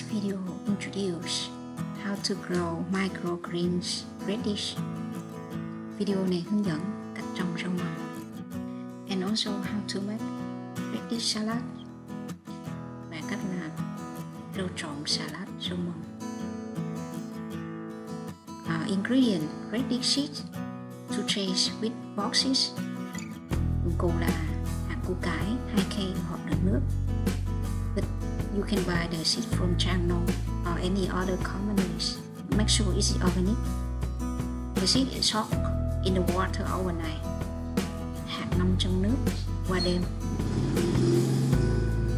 video introduce how to grow microgreens reddish. Video này hướng dẫn cách trồng rau mầm and also how to make reddish salad và cách làm rau trộn salad rau mầm. Ingredient Reddish Seed to trace with boxes. Dụng cụ là hạt củ cải 2K hộp đựng nước. But you can buy the seed from Sen Nông or any other companies. Make sure it's organic. The seed is soaked in the water overnight. Hạt ngâm trong nước qua đêm.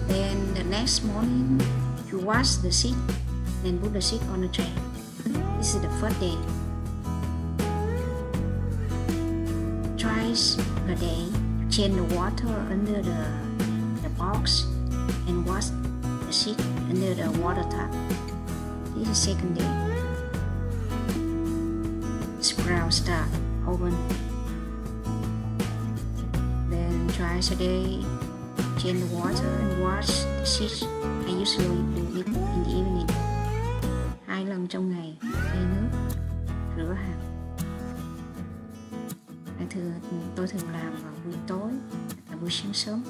Then the next morning you wash the seed, then put the seed on a tray. This is the first day. Twice a day, change the water under the box and wash the seed under the water tap. This is second day. Sprout start open. Then twice a day, change the water and wash the seed. I usually do it in the evening. 2 lần trong ngày, thay nước, rửa hạt. Tôi thường làm vào buổi tối và buổi sáng sớm.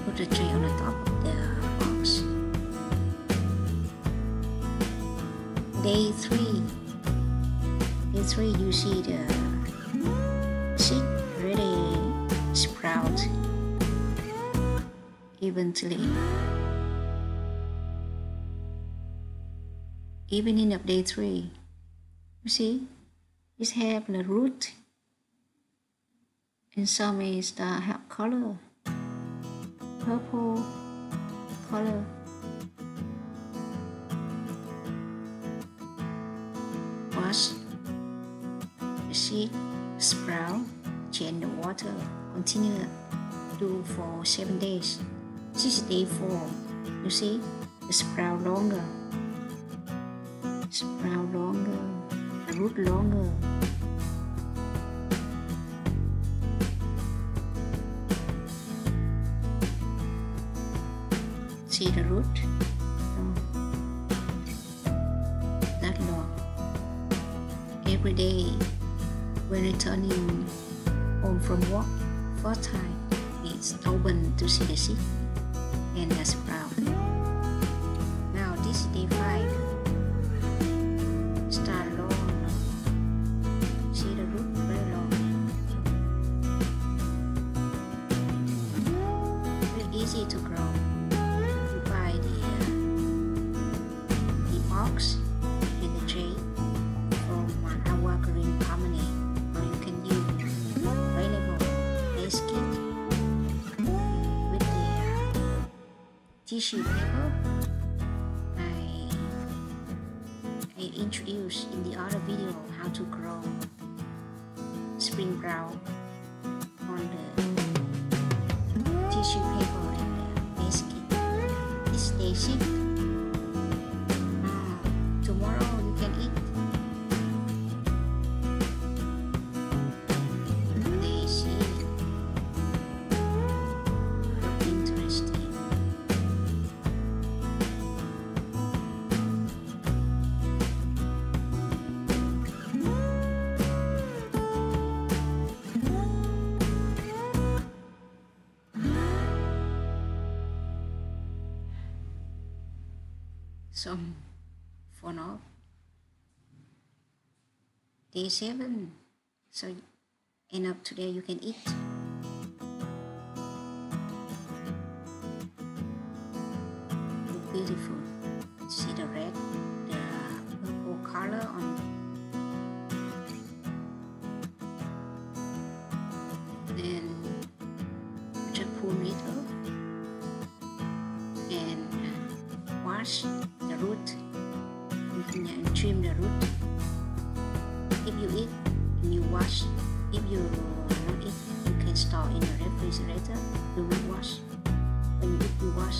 Put the tray on the top of the box. Day 3. Day 3, you see the seed ready sprout eventually. Evening of day 3, you see, it have the root, and some is have color, purple color. Wash the seed sprout, change the water, continue do for 7 days. This is day 4. You see the sprout longer, the root longer. See the root? That long. Every day when returning home from work, first time it's open to see the seed and the sprout. Now this is day 5. Start long. See the root very long. Very easy to grow. You buy the box and the tray from Aqua Grow Company, or you can use available basket with the tissue paper I introduced in the other video how to grow spring brown on the tissue paper and the basket. This day 6. Tomorrow you can eat. Some for now. Day 7. So end up today you can eat. Look beautiful. See the red, the purple color on. Then just pull it up and wash the root and trim the root. If you eat and you wash, if you not eat, you can store in the refrigerator. You will wash. When you eat, you wash.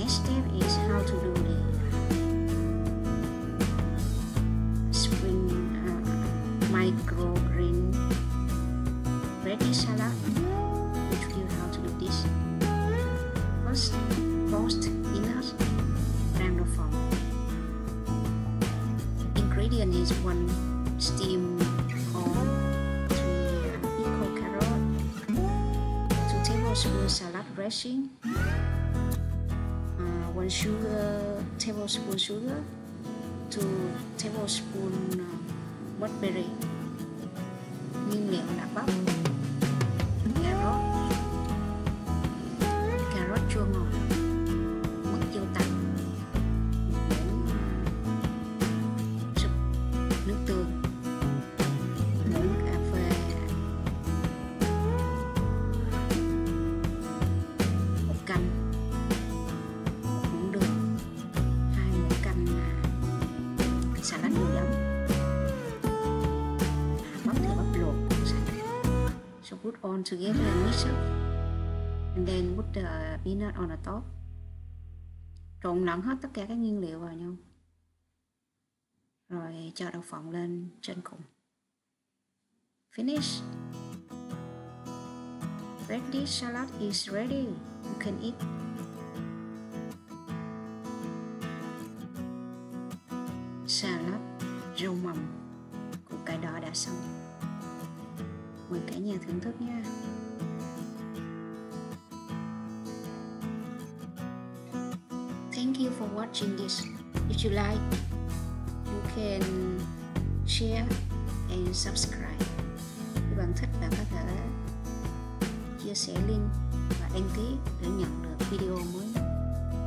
next step is how to do the spring microgreen reddish salad. Which will how to do this. First, roast peanuts and the form. Ingredient is 1 steamed corn, 3 pickled carrot, 2 tablespoons salad dressing, 1 tablespoon sugar, 2 tablespoons blackberry. Nguyên liệu là bắp, carrot chua ngọt, mật tiêu tạnh, súp nước tương, muỗng cà phê, 1 canh, 1 muỗng đường, 2 muỗng canh salad dầu giấm, bắp thì bắp luộc sạch. So put all together and mix up, and then put the peanut on the top. Trộn lẫn hết tất cả các nguyên liệu vào nhau, rồi cho đậu phộng lên trên cùng. Finish. Reddish salad is ready. You can eat. Salad rau mầm củ cải đỏ đã xong. Mời cả nhà thưởng thức nha. Thank you for watching this. If you like, you can share and subscribe. Nếu bạn thích, bạn có thể chia sẻ link và đăng ký để nhận được video mới.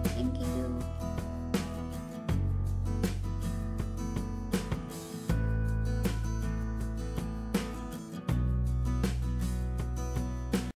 Thank you.